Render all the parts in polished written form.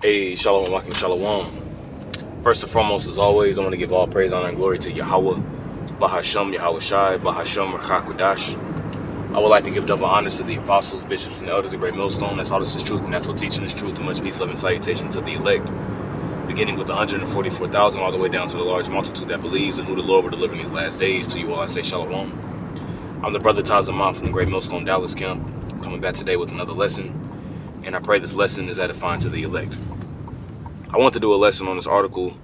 Hey, shalom, walaikum, shalom. First and foremost, as always, I want to give all praise, honor, and glory to Yahweh, Bahasham, Yahweh Shai, Bahasham, Rachakudash. I would like to give double honors to the apostles, bishops, and elders of Great Millstone. That's all this is truth, and that's what teaching is truth. And much peace, love, and salutation to the elect, beginning with the 144,000 all the way down to the large multitude that believes in who the Lord will deliver in these last days. To you all, I say shalom. I'm the brother Tazamah from the Great Millstone Dallas camp, coming back today with another lesson. And I pray this lesson is edifying to the elect. I want to do a lesson on this article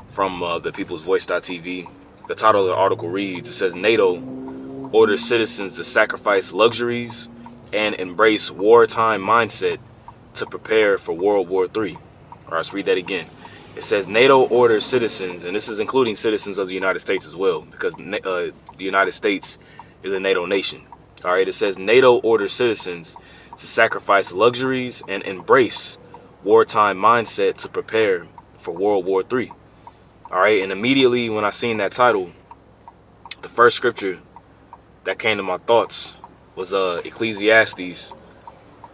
from the People's Voice.tv. The title of the article reads, it says, NATO orders citizens to sacrifice luxuries and embrace wartime mindset to prepare for World War III. All right, let's read that again. It says NATO orders citizens, and this is including citizens of the United States as well, because the United States is a NATO nation. All right, it says NATO orders citizens to sacrifice luxuries and embrace wartime mindset to prepare for World War III. All right, and immediately when I seen that title, the first scripture that came to my thoughts was Ecclesiastes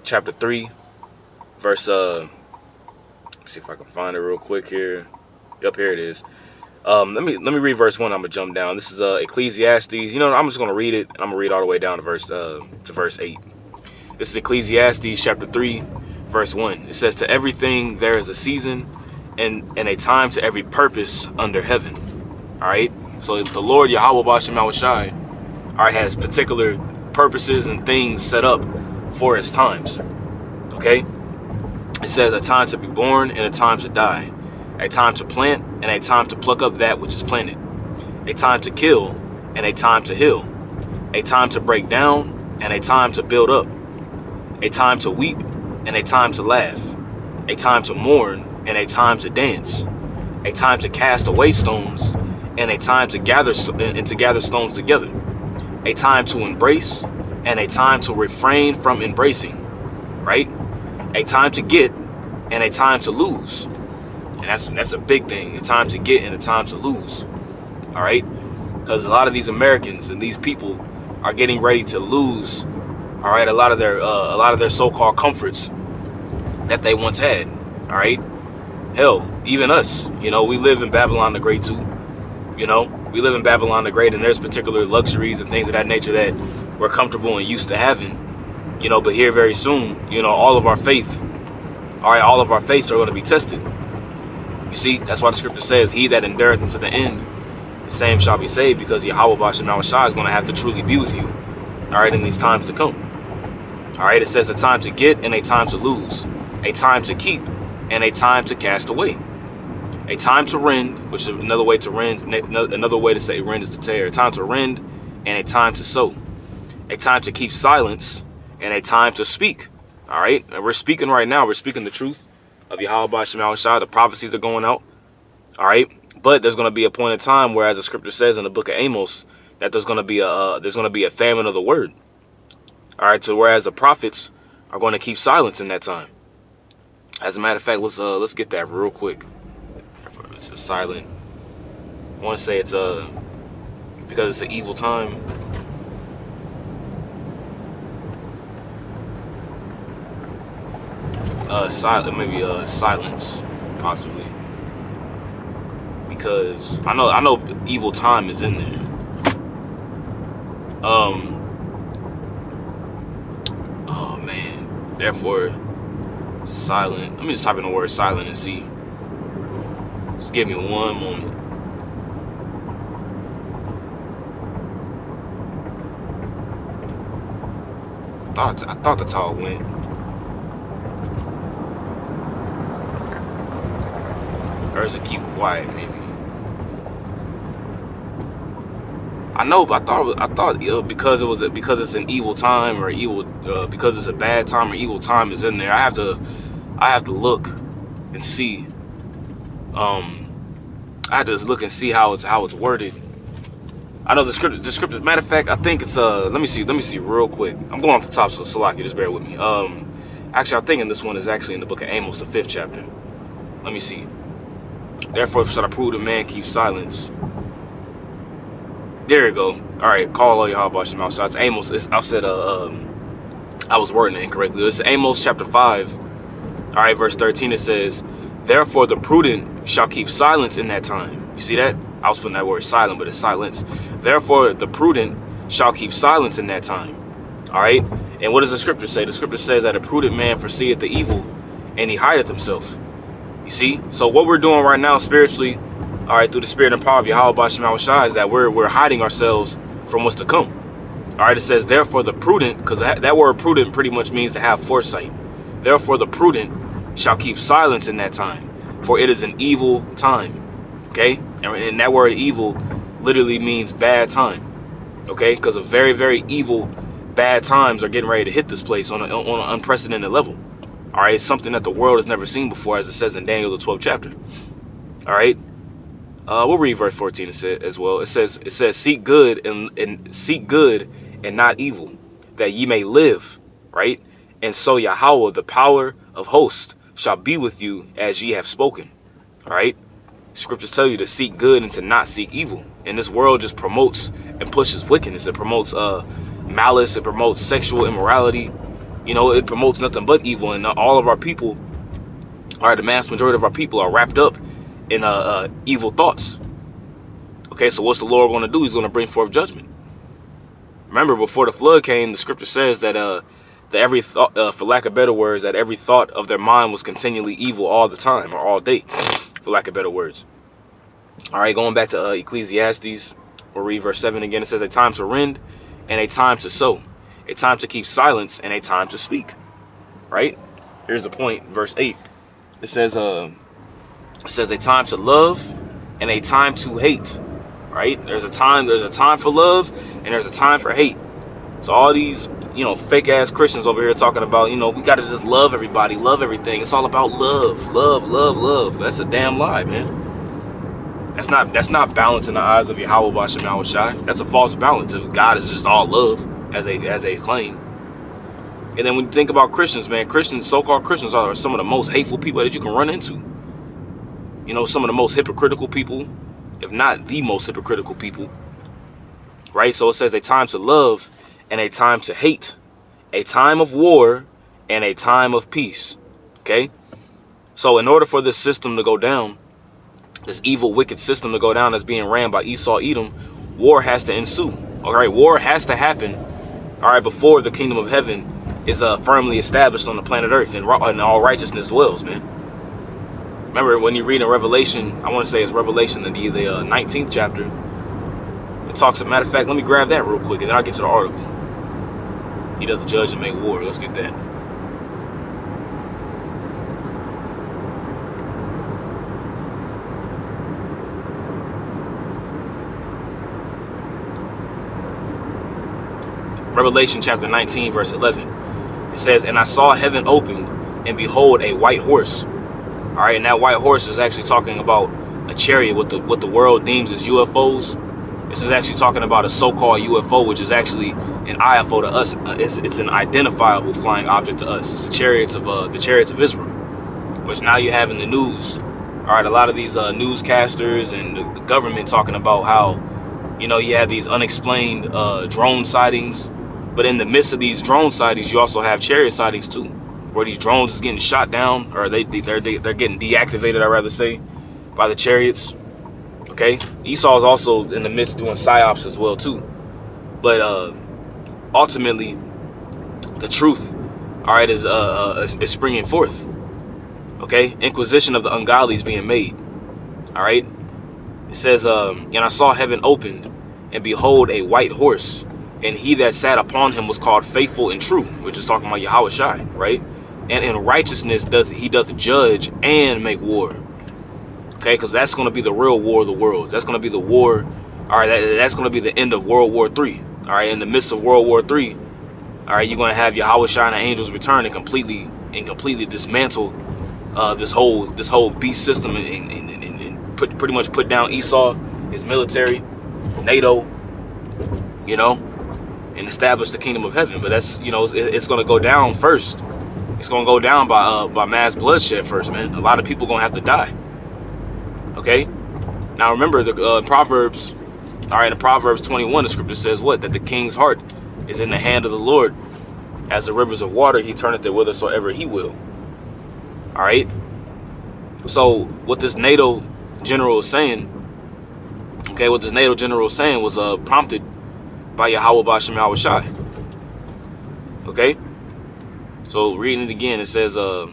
chapter 3, verse let's see if I can find it real quick here. Yep, here it is. Let me read verse 1. I'm gonna jump down. This is Ecclesiastes. You know, I'm just gonna read it. I'm gonna read all the way down to verse 8. This is Ecclesiastes chapter 3, verse 1. It says, to everything there is a season and a time to every purpose under heaven. All right. So the Lord Yahweh Bashem Shai, all right, has particular purposes and things set up for his times. Okay. It says a time to be born and a time to die, a time to plant and a time to pluck up that which is planted, a time to kill and a time to heal, a time to break down and a time to build up, a time to weep and a time to laugh, a time to mourn and a time to dance, a time to cast away stones and a time to gather stones together, a time to embrace and a time to refrain from embracing, right? A time to get and a time to lose. And that's a big thing, a time to get and a time to lose. All right? Because a lot of these Americans and these people are getting ready to lose, all right, a lot of their so-called comforts that they once had. All right? Hell, even us, you know, we live in Babylon the Great too. You know, we live in Babylon the Great, and there's particular luxuries and things of that nature that we're comfortable and used to having. You know, but here very soon, you know, all of our faiths are going to be tested. You see, that's why the scripture says, he that endureth unto the end, the same shall be saved, because Yahweh Bashem Shai is going to have to truly be with you, all right, in these times to come. All right, it says a time to get and a time to lose, a time to keep and a time to cast away, a time to rend, which is another way to rend, another way to say rend is to tear, a time to rend and a time to sow, a time to keep silence and a time to speak. All right, and we're speaking right now. We're speaking the truth of Yahweh Bashem Shai. The prophecies are going out. All right, but there's going to be a point in time where, as the scripture says in the book of Amos, that there's going to be a famine of the word. All right, so whereas the prophets are going to keep silence in that time. As a matter of fact, let's get that real quick. It's just silent. I want to say it's because it's an evil time. Silence, possibly, because I know evil time is in there. Oh man. Therefore, silent. Let me just type in the word silent and see. Just give me one moment. I thought that's how it went. Or is it keep quiet, maybe? I know, but I thought because it's an evil time, or evil because it's a bad time or evil time is in there. I have to look and see. I have to look and see how it's worded. I know the scripture. Matter of fact, I think it's let me see real quick. I'm going off the top, so Salaki, just bear with me. Actually, I'm thinking this one is actually in the book of Amos, the 5th chapter. Let me see. Therefore, should I prove the man keep silence? There you go. All right, call all Yahweh Bashem outside. It's Amos. I said I was wording it incorrectly. It's Amos chapter 5, All right, verse 13, it says, therefore the prudent shall keep silence in that time. You see that? I was putting that word silent, but it's silence. Therefore the prudent shall keep silence in that time. All right. And what does the scripture say? The scripture says that a prudent man foreseeth the evil and he hideth himself. You see? So what we're doing right now spiritually, all right, through the spirit and power of Yahweh Bashim Shai, is that we're hiding ourselves from what's to come. All right, it says, therefore the prudent, because that word prudent pretty much means to have foresight. Therefore the prudent shall keep silence in that time, for it is an evil time. Okay? And that word evil literally means bad time. Okay? Because a very, very evil, bad times are getting ready to hit this place on an unprecedented level. All right? It's something that the world has never seen before, as it says in Daniel, the 12th chapter. All right? We'll read verse 14 as well. It says, seek good and seek good and not evil, that ye may live, right? And so Yahweh, the power of hosts, shall be with you as ye have spoken. All right? Scriptures tell you to seek good and to not seek evil. And this world just promotes and pushes wickedness. It promotes malice. It promotes sexual immorality. You know, it promotes nothing but evil. And all of our people, all right, the mass majority of our people are wrapped up in evil thoughts. Okay, so what's the Lord going to do? He's going to bring forth judgment. Remember, before the flood came, the scripture says that every thought, for lack of better words, that every thought of their mind was continually evil all the time, or all day, for lack of better words. All right, going back to Ecclesiastes, we'll read verse 7 again. It says, a time to rend and a time to sow, a time to keep silence and a time to speak. Right? Here's the point, verse 8. It says a time to love and a time to hate. Right? There's a time for love and there's a time for hate. So all these, you know, fake ass Christians over here talking about, you know, we got to just love everybody, love everything. It's all about love, love, love, love. That's a damn lie, man. That's not balance in the eyes of Yahweh Bashim Shai. That's a false balance if God is just all love as a claim. And then when you think about Christians, man, Christians, so-called Christians are some of the most hateful people that you can run into. You know, some of the most hypocritical people, if not the most hypocritical people, right? So it says a time to love and a time to hate, a time of war and a time of peace. Okay? So in order for this system to go down, this evil, wicked system to go down that's being ran by Esau, Edom, war has to ensue. All right, war has to happen, all right, before the kingdom of heaven is firmly established on the planet Earth and all righteousness dwells, man. Remember, when you read in Revelation, I want to say it's Revelation in the 19th chapter, it talks, as a matter of fact, let me grab that real quick and then I'll get to the article. He doesn't judge and make war. Let's get that. Revelation chapter 19, verse 11. It says, and I saw heaven opened, and behold, a white horse. All right, and that white horse is actually talking about a chariot, what the world deems as UFOs. This is actually talking about a so-called UFO, which is actually an IFO to us. It's an identifiable flying object to us. It's the chariots of Israel, which now you have in the news. All right, a lot of these newscasters and the government talking about how, you know, you have these unexplained drone sightings. But in the midst of these drone sightings, you also have chariot sightings too, where these drones is getting shot down, or they're getting deactivated, I'd rather say, by the chariots. Okay, Esau is also in the midst doing psyops as well too. But ultimately, the truth, all right, is springing forth. Okay, inquisition of the ungodly is being made. All right, it says, and I saw heaven opened, and behold, a white horse. And he that sat upon him was called faithful and true, which is talking about Yahweh Shai, right? And in righteousness he doth judge and make war. Okay, because that's going to be the real war of the worlds. That's going to be the war. All right, that's going to be the end of World War III. All right, in the midst of World War III, all right, you're going to have Yahweh Shai and the angels return and completely dismantle this whole beast system and pretty much put down Esau, his military, Nato, you know, and establish the kingdom of heaven. But that's, you know, it's going to go down first. It's going to go down by mass bloodshed first, man. A lot of people going to have to die. Okay? Now remember, the Proverbs, all right, in Proverbs 21, the scripture says what? That the king's heart is in the hand of the Lord. As the rivers of water, he turneth it whithersoever he will. All right. So what this NATO general is saying, okay, what this NATO general is saying was prompted by Yahweh Bashem Yahweh Shai. Okay. So reading it again, it says, I'll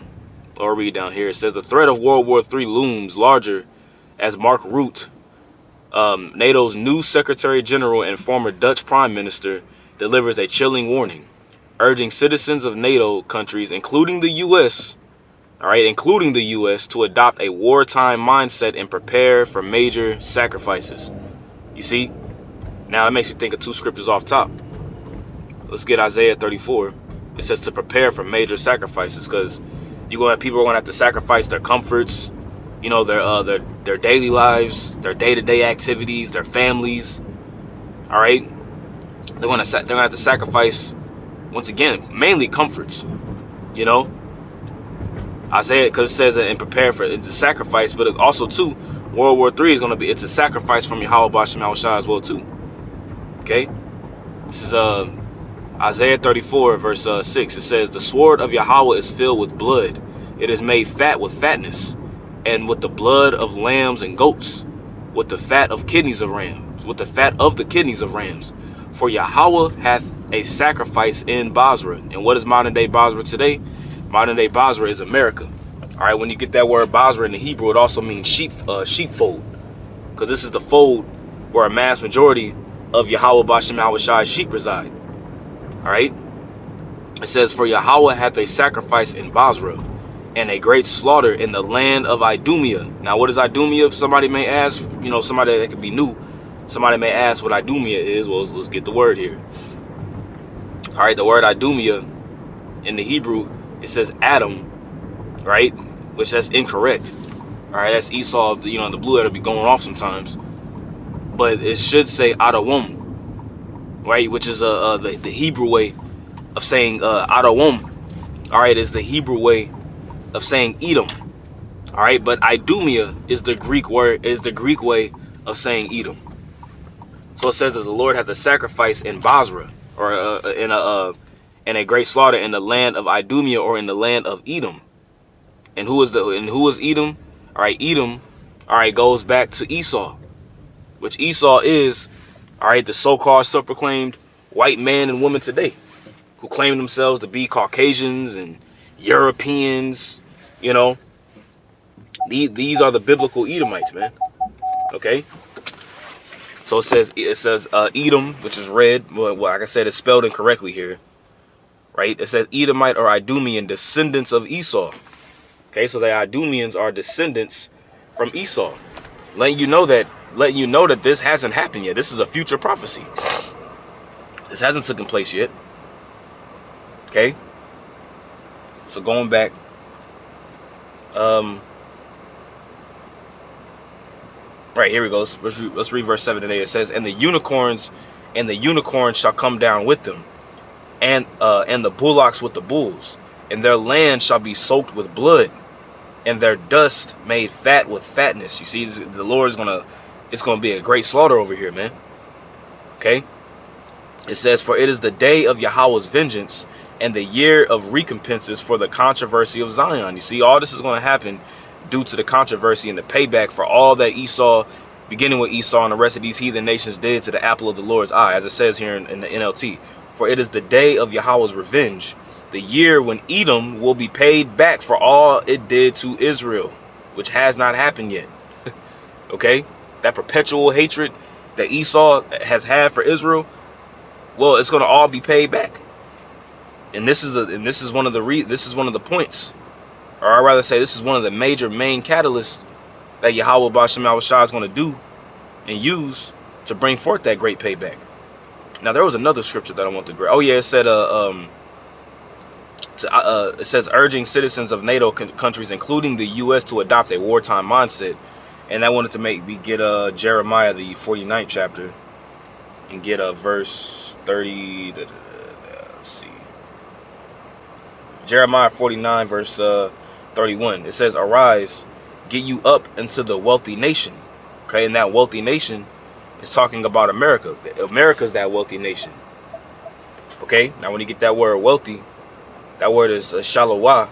read down here. It says the threat of World War III looms larger as Mark Rutte, NATO's new Secretary General and former Dutch Prime Minister, delivers a chilling warning, urging citizens of NATO countries, including the U.S., all right, including the U.S., to adopt a wartime mindset and prepare for major sacrifices. You see? Now that makes you think of two scriptures off top. Let's get Isaiah 34. It says to prepare for major sacrifices, because people are going to have to sacrifice their comforts, you know, their daily lives, their day-to-day activities, their families. All right, they're going to have to sacrifice, once again, mainly comforts. You know, Isaiah, because it says and prepare for the sacrifice, but also too, World War III is going to be, it's a sacrifice from Yahweh Bashem Yahweh Shai as well too. Okay, this is Isaiah 34 verse 6. It says, the sword of Yahweh is filled with blood. It is made fat with fatness, and with the blood of lambs and goats, with the fat of kidneys of rams, with the fat of the kidneys of rams. For Yahweh hath a sacrifice in Basra. And what is modern day Basra today? Modern day Basra is America. All right, when you get that word Basra in the Hebrew, it also means sheepfold, because this is the fold where a mass majority of Yahweh Bashem Yahweh Shai's sheep reside. All right, it says, for Yahweh hath a sacrifice in Basra, and a great slaughter in the land of Idumea. Now, what is Idumea? Somebody may ask, you know, somebody that could be new, somebody may ask what Idumea is. Well, let's get the word here. All right, the word Idumea in the Hebrew, it says Adam, right? Which that's incorrect. All right, that's Esau, you know, the blue letter be going off sometimes. But it should say Adawam, right? Which is the Hebrew way of saying Adawam. All right, is the Hebrew way of saying Edom. All right, but Idumea is the Greek word, is the Greek way of saying Edom. So it says that the Lord hath a sacrifice in Basra, or in a great slaughter in the land of Idumea, or in the land of Edom. And who is Edom? All right, Edom, all right, goes back to Esau, which Esau is, all right, the so-called self-proclaimed white man and woman today, who claim themselves to be Caucasians and Europeans. You know, these are the biblical Edomites, man. Okay, so it says Edom, which is red. Well, like I said, it's spelled incorrectly here, right? It says Edomite or Idumean, descendants of Esau. Okay, so the Idumeans are descendants from Esau, letting you know that this hasn't happened yet. This is a future prophecy. This hasn't taken place yet. Okay, so going back, right, here we go. Let's read verse 7 and 8. It says, and the unicorns shall come down with them, and the bullocks with the bulls, and their land shall be soaked with blood, and their dust made fat with fatness. You see, the Lord is it's gonna be a great slaughter over here, man. Okay, it says, for it is the day of Yahweh's vengeance, and the year of recompenses for the controversy of Zion. You see, all this is going to happen due to the controversy and the payback for all that Esau, beginning with Esau and the rest of these heathen nations, did to the apple of the Lord's eye, as it says here in the NLT. For it is the day of Yahweh's revenge, the year when Edom will be paid back for all it did to Israel, which has not happened yet. Okay, that perpetual hatred that Esau has had for Israel, well, it's going to all be paid back. And this is one of the points, or I'd rather say this is one of the major main catalysts that Yahweh Bashem Yahweh Shai is going to do and use to bring forth that great payback. Now, there was another scripture that I want to grab. Oh yeah, it said it says urging citizens of NATO countries, including the U.S., to adopt a wartime mindset. And I wanted to get Jeremiah the 49th chapter and get verse 30. Let's see. Jeremiah 49 verse 31. It says, arise, get you up into the wealthy nation. Okay, and that wealthy nation is talking about America. America's that wealthy nation. Okay, now when you get that word wealthy, that word is shalawah,